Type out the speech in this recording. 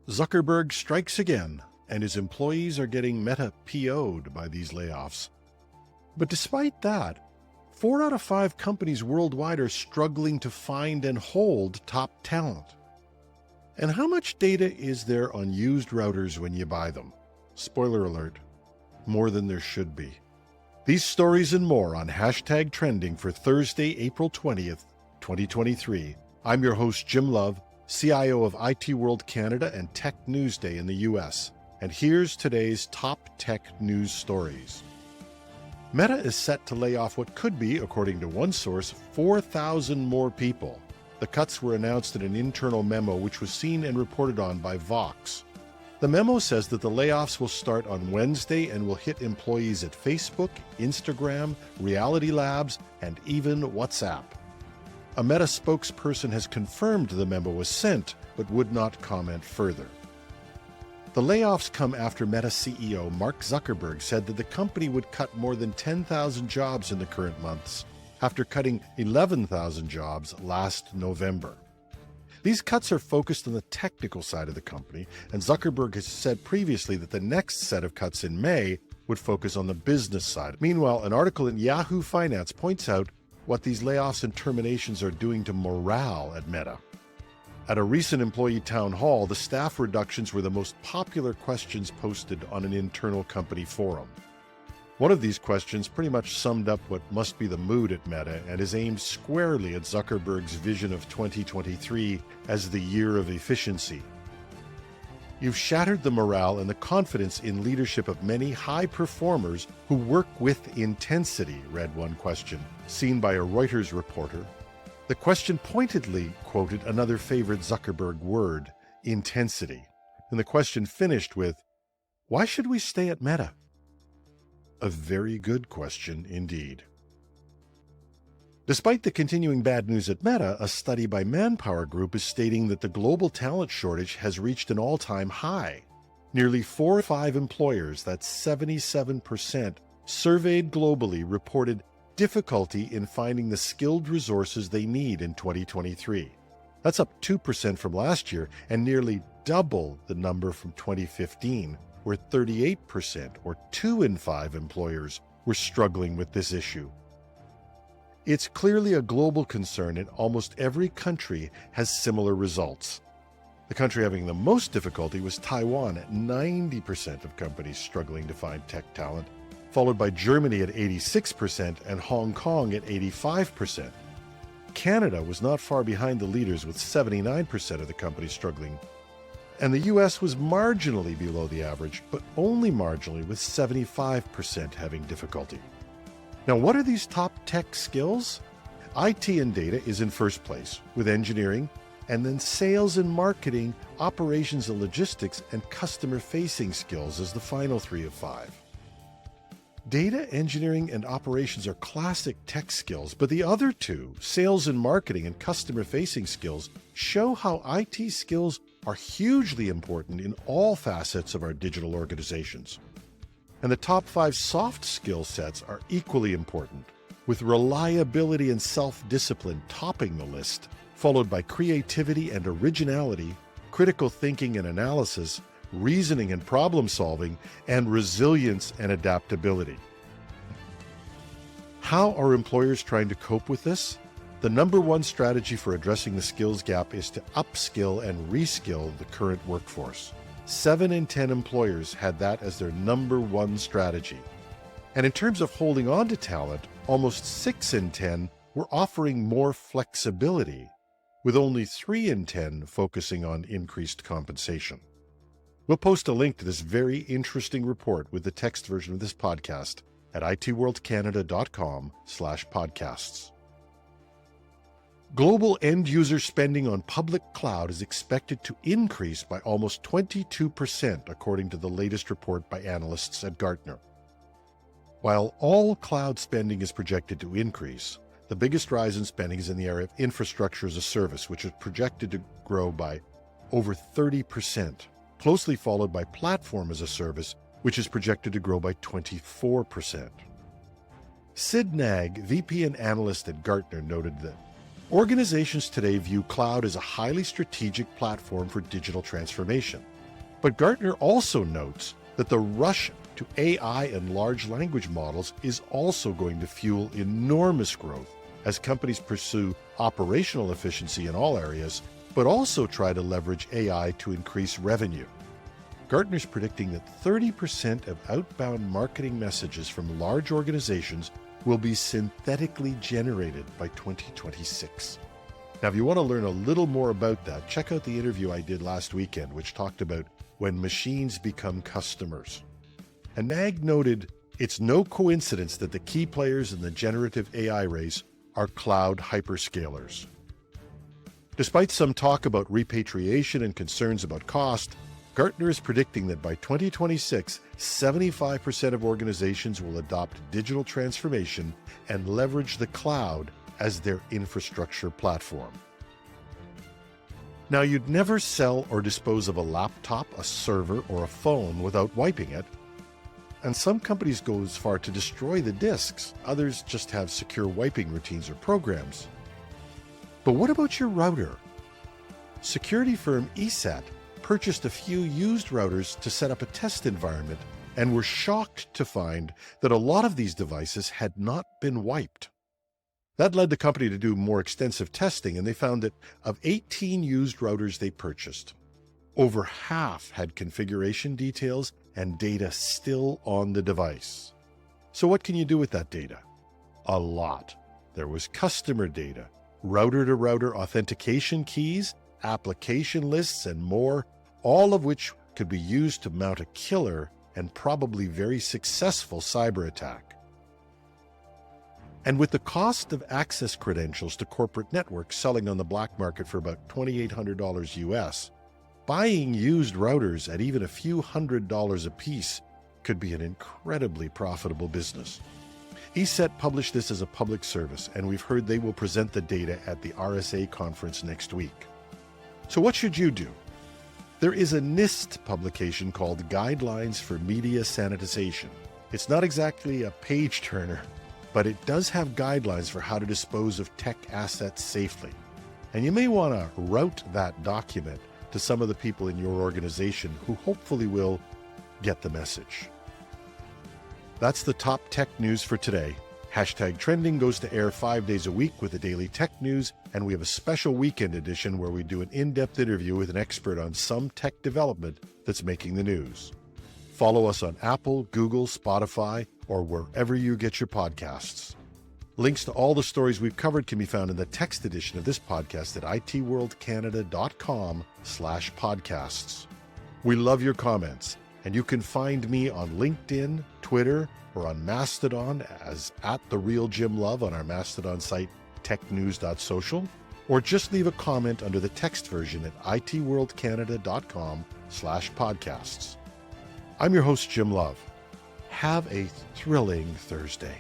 Zuckerberg strikes again, and his employees are getting Meta PO'd by these layoffs. But despite that, 4 out of 5 companies worldwide are struggling to find and hold top talent. And how much data is there on used routers when you buy them? Spoiler alert, more than there should be. These stories and more on #Trending for Thursday, April 20th, 2023. I'm your host, Jim Love, CIO of IT World Canada and TechNewsDay in the US. And here's today's top tech news stories. Meta is set to lay off what could be, according to one source, 4,000 more people. The cuts were announced in an internal memo which was seen and reported on by Vox. The memo says that the layoffs will start on Wednesday and will hit employees at Facebook, Instagram, Reality Labs, and even WhatsApp. A Meta spokesperson has confirmed the memo was sent, but would not comment further. The layoffs come after Meta CEO Mark Zuckerberg said that the company would cut more than 10,000 jobs in the current months, after cutting 11,000 jobs last November. These cuts are focused on the technical side of the company, and Zuckerberg has said previously that the next set of cuts in May would focus on the business side. Meanwhile, an article in Yahoo Finance points out what these layoffs and terminations are doing to morale at Meta. At a recent employee town hall, the staff reductions were the most popular questions posted on an internal company forum. One of these questions pretty much summed up what must be the mood at Meta and is aimed squarely at Zuckerberg's vision of 2023 as the year of efficiency. You've shattered the morale and the confidence in leadership of many high performers who work with intensity, read one question, seen by a Reuters reporter. The question pointedly quoted another favorite Zuckerberg word, intensity. And the question finished with, "Why should we stay at Meta?" A very good question indeed. Despite the continuing bad news at Meta, a study by Manpower Group is stating that the global talent shortage has reached an all-time high. Nearly 4 of 5 employers, that's 77%, surveyed globally reported difficulty in finding the skilled resources they need in 2023. That's up 2% from last year and nearly double the number from 2015, where 38%, or 2 in 5 employers, were struggling with this issue. It's clearly a global concern, and almost every country has similar results. The country having the most difficulty was Taiwan, at 90% of companies struggling to find tech talent, followed by Germany at 86% and Hong Kong at 85%. Canada was not far behind the leaders, with 79% of the companies struggling. And the US was marginally below the average, but only marginally, with 75% having difficulty. Now, what are these top tech skills? IT and data is in first place, with engineering, and then sales and marketing, operations and logistics, and customer-facing skills as the final 3 of 5. Data, engineering, and operations are classic tech skills, but the other 2, sales and marketing and customer-facing skills, show how IT skills are hugely important in all facets of our digital organizations. And the top 5 soft skill sets are equally important, with reliability and self-discipline topping the list, followed by creativity and originality, critical thinking and analysis, reasoning and problem solving, and resilience and adaptability. How are employers trying to cope with this? The number one strategy for addressing the skills gap is to upskill and reskill the current workforce. 7 in 10 employers had that as their number one strategy. And in terms of holding on to talent, almost 6 in 10 were offering more flexibility, with only 3 in 10 focusing on increased compensation. We'll post a link to this very interesting report with the text version of this podcast at itworldcanada.com/podcasts. Global end-user spending on public cloud is expected to increase by almost 22%, according to the latest report by analysts at Gartner. While all cloud spending is projected to increase, the biggest rise in spending is in the area of infrastructure as a service, which is projected to grow by over 30%, closely followed by platform as a service, which is projected to grow by 24%. Sid Nag, VP and analyst at Gartner, noted that organizations today view cloud as a highly strategic platform for digital transformation. But Gartner also notes that the rush to AI and large language models is also going to fuel enormous growth as companies pursue operational efficiency in all areas, but also try to leverage AI to increase revenue. Gartner's predicting that 30% of outbound marketing messages from large organizations will be synthetically generated by 2026. Now, if you want to learn a little more about that, check out the interview I did last weekend, which talked about when machines become customers. And Nag noted it's no coincidence that the key players in the generative AI race are cloud hyperscalers. Despite some talk about repatriation and concerns about cost, Gartner is predicting that by 2026, 75% of organizations will adopt digital transformation and leverage the cloud as their infrastructure platform. Now, you'd never sell or dispose of a laptop, a server, or a phone without wiping it. And some companies go as far to destroy the disks. Others just have secure wiping routines or programs. But what about your router? Security firm ESET purchased a few used routers to set up a test environment and were shocked to find that a lot of these devices had not been wiped. That led the company to do more extensive testing, and they found that of 18 used routers they purchased, over half had configuration details and data still on the device. So what can you do with that data? A lot. There was customer data, router-to-router authentication keys, application lists, and more, all of which could be used to mount a killer and probably very successful cyber attack. And with the cost of access credentials to corporate networks selling on the black market for about $2,800 US, buying used routers at even a few $100s a piece could be an incredibly profitable business. ESET published this as a public service, and we've heard they will present the data at the RSA conference next week. So what should you do? There is a NIST publication called Guidelines for Media Sanitization. It's not exactly a page-turner, but it does have guidelines for how to dispose of tech assets safely. And you may want to route that document to some of the people in your organization who hopefully will get the message. That's the top tech news for today. Hashtag Trending goes to air 5 days a week with the daily tech news, and we have a special weekend edition where we do an in-depth interview with an expert on some tech development that's making the news. Follow us on Apple, Google, Spotify, or wherever you get your podcasts. Links to all the stories we've covered can be found in the text edition of this podcast at itworldcanada.com/podcasts. We love your comments, and you can find me on LinkedIn, Twitter, or on Mastodon as @TheRealJimLove on our Mastodon site, technews.social, or just leave a comment under the text version at itworldcanada.com/podcasts. I'm your host, Jim Love. Have a thrilling Thursday.